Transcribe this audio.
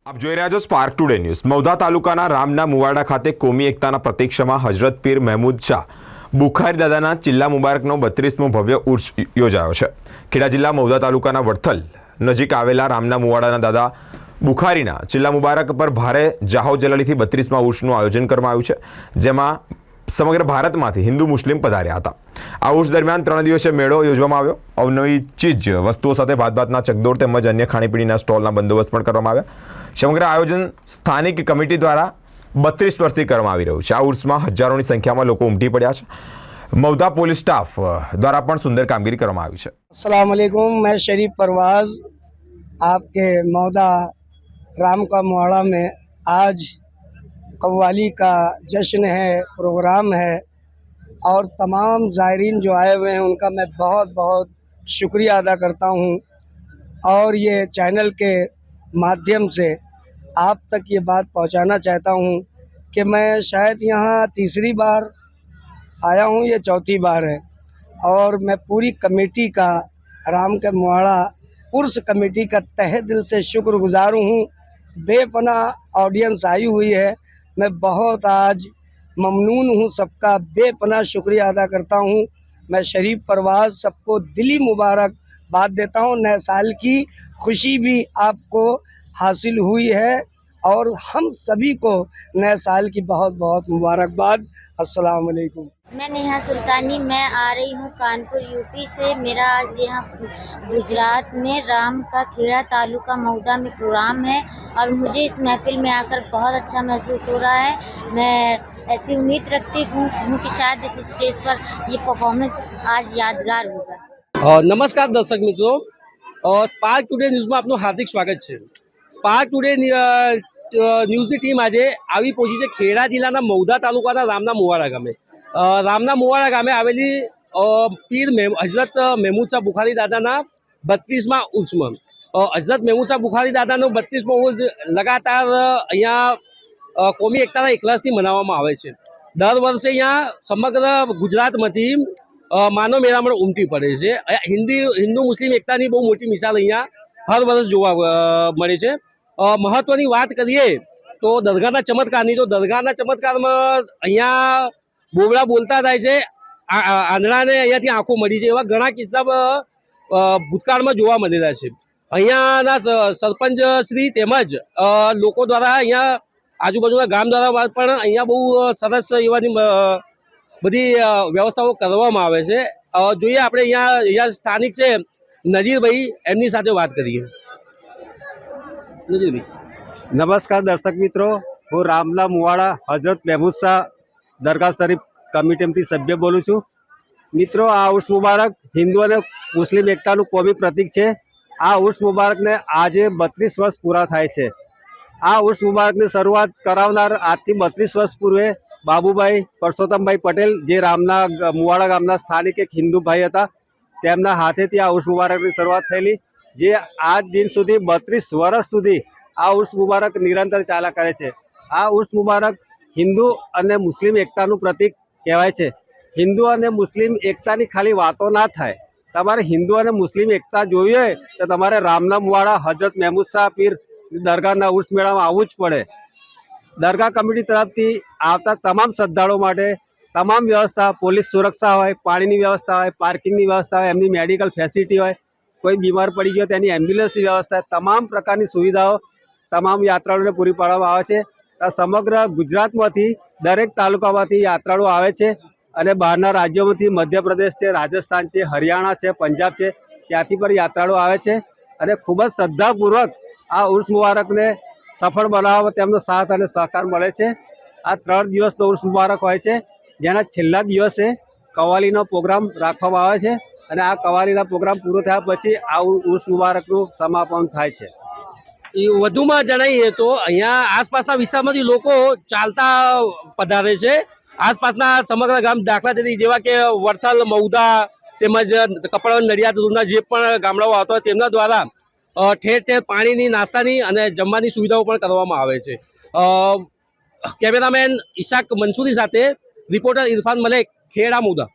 આપ જોઈ રહ્યા છો સ્પાર્ક ટુડે ન્યૂઝ। મૌધા તાલુકાના રામના મુવાડા ખાતે કોમી એકતાના પ્રતીક્ષામાં હજરત પીર મહેમૂદ શાહ બુખારી દાદાના ચિલ્લા મુબારકનો 32મો ભવ્ય ઉર્સ યોજાયો છે। ખેડા જિલ્લા મૌધા તાલુકાના વડથલ નજીક આવેલા રામના મુવાડાના દાદા બુખારીના ચિલ્લા મુબારક પર ભારે જાહો જલાલીથી 32મા ઉર્સનું આયોજન કરવામાં આવ્યું છે, જેમાં સમગ્ર ભારતમાંથી हिंदू मुस्लिम पधार्या था। आ उर्स दरमियान 3 दिवसीय मेळो योजवामां आव्यो। अवनवी चीज वस्तुओं साथे भातभातना चकदोर तेमज अन्य खाणीपीणीना स्टॉलना बंदोबस्त पण करवामां आव्या। समग्र आयोजन स्थानिक कमिटी द्वारा 32 वर्षथी करवामां आवी रह्युं छे। आ उर्समां हजारोनी संख्यामां लोको उमटी पड्या छे। मौधा पोलीस स्टाफ द्वारा पण सुंदर कामगीरी करवामां आवी छे। अस्सलाम वालेकुम, मैं शरीफ परवाज़ आपके मौधा राम का मुहाड़ा में आज कव्वाली का जश्न है, प्रोग्राम है और तमाम ज़ायरीन जो आए हुए हैं उनका मैं बहुत बहुत शुक्रिया अदा करता हूँ। और ये चैनल के माध्यम से आप तक ये बात पहुँचाना चाहता हूँ कि मैं शायद यहाँ तीसरी बार आया हूँ, ये चौथी बार है। और मैं पूरी कमेटी का, राम के मुहाड़ा उर्स कमेटी का तहे दिल से शुक्रगुजार हूँ। बेपनाह ऑडियंस आई हुई है, मैं बहुत आज ममनून हूँ, सबका बेपनाह शुक्रिया अदा करता हूँ। मैं शरीफ परवाज़ सबको दिली मुबारकबाद देता हूँ। नए साल की खुशी भी आपको हासिल हुई है और हम सभी को नए साल की बहुत बहुत मुबारकबाद। अस्सलाम वालेकुम। मैं नेहा सुल्तानी, मैं आ रही हूँ कानपुर यूपी से। मेरा आज यहाँ गुजरात में राम का खेड़ा तालुका मौधा में प्रोग्राम है और मुझे इस महफिल में आकर बहुत अच्छा महसूस हो रहा है। मैं ऐसी उम्मीद रखती हूँ कि शायद इस स्टेज पर ये परफॉर्मेंस आज यादगार होगा। नमस्कार दर्शक मित्रों, स्पार्क टुडे न्यूज़ में आपનું હાર્દિક સ્વાગત છે। સ્પાર્ક ટુડે ન્યૂઝની ટીમ આજે આવી પહોંચી છે ખેડા જિલ્લાના મૌધા તાલુકાના રામના મુવાડા ગામે। રામના મુવાડા ગામે આવેલી પીર હજરત મહેમૂદ શાહ બુખારી દાદાના 32મા ઉર્સમાં હજરત મહેમૂદ શાહ બુખારી દાદાનો 32મો ઉર્સ લગાતાર અહીંયા કોમી એકતાના એકલાસથી મનાવવામાં આવે છે। દર વર્ષે અહીંયા સમગ્ર ગુજરાતમાંથી માનવ મેળામણ ઉમટી પડે છે। હિન્દુ મુસ્લિમ એકતાની બહુ મોટી મિસાલ અહીંયા હર વર્ષ જોવા મળે છે। મહત્વની વાત કરીએ તો દરગાહના ચમત્કારની, તો દરગાહના ચમત્કારમાં અહીંયા બોબડા બોલતા થાય છે, આંધળાને અહીંયાથી આંખો મળી છે, એવા ઘણા કિસ્સા ભૂતકાળમાં જોવા મળેલા છે। અહીંયાના સરપંચ શ્રી તેમજ લોકો દ્વારા અહીંયા આજુબાજુના ગામ દ્વારા પણ અહીંયા બહુ સરસ એવાની બધી વ્યવસ્થાઓ કરવામાં આવે છે। જોઈએ આપણે અહીંયા સ્થાનિક છે નજીરભાઈ, એમની સાથે વાત કરીએ। નજીરભાઈ, नमस्कार दर्शक मित्रों, हूँ रामला मुवाड़ा हजरत महमूद शाह दरगाह शरीफ कमिटी सभ्य बोलूँ छूँ। मित्रों, आ उर्स मुबारक हिंदू और मुस्लिम एकता कोमी प्रतीक है। आ उर्स मुबारक ने आज 32 वर्ष पूरा थाय छे। आ उर्स मुबारक ने शुरुआत करावनार आज थी 32 वर्ष पूर्वे बाबूभाई परसोत्तमभाई पटेल, जे रामना मुवाड़ा गामना स्थानिक एक हिंदू भाई हता, तेमना हाथेथी आ उर्स मुबारकनी शरूआत थयेली, जे आज दिन सुधी 32 वर्ष सुधी आ उर्स मुबारक निरंतर चाला करे छे। आ उर्स मुबारक हिंदू और मुस्लिम एकतानु प्रतीक कहेवाय छे। हिंदू और मुस्लिम एकतानी खाली वातो ना थाय, तमारे हिंदू और मुस्लिम एकता जोई होय तो तमारे रामना मुवाड़ा हजरत महमूद शाह पीर दरगाहना उर्स मेळामां आववुं ज पड़े। दरगाह कमिटी तरफथी आवता तमाम श्रद्धाळुओ माटे तमाम व्यवस्था, पोलीस सुरक्षा होय, पाणीनी व्यवस्था होय, पार्किंगनी व्यवस्था होय, एमनी मेडिकल फेसिलिटी होय, कोई बीमार पड़ी गयो तो एनी एम्ब्युलन्सनी व्यवस्था, तमाम प्रकारनी सुविधाओ तमाम यात्राळुओने पूरी पाडवामां आवे छे। समग्र गुजरातमांथी दरेक तालुकामांथी यात्राळुओ आवे छे अने बहारना राज्योमांथी मध्य प्रदेश छे, राजस्थान छे, हरियाणा छे, पंजाब छे, त्यांथी पण यात्राळुओ आवे छे अने खूब ज श्रद्धापूर्वक आ उर्स मुबारकने सफल बनाववा तेमनो साथ अने सहकार मळे छे। आ 3 दिवसनो उर्स मुबारक होय छे, जेना छेल्ला दिवसे कव्वालीनो प्रोग्राम राखवामां आवे छे अने आ कव्वालीना प्रोग्राम पूरो थया पछी आ उर्स मुबारकनुं समापन थाय छे। વધુમાં જણાવીએ તો અહીંયા આસપાસના વિસ્તારમાંથી લોકો ચાલતા પધારે છે। આસપાસના સમગ્ર ગામ દાખલા તરીકે જેવા કે વડથલ, મૌધા તેમજ કપડા, નડિયાદ રોડના જે પણ ગામડાઓ આવતા હોય તેમના દ્વારા ઠેર ઠેર પાણીની, નાસ્તાની અને જમવાની સુવિધાઓ પણ કરવામાં આવે છે। કેમેરામેન ઈશાક મંસૂરી સાથે રિપોર્ટર ઇરફાન મલેક, ખેડા, મૌધા।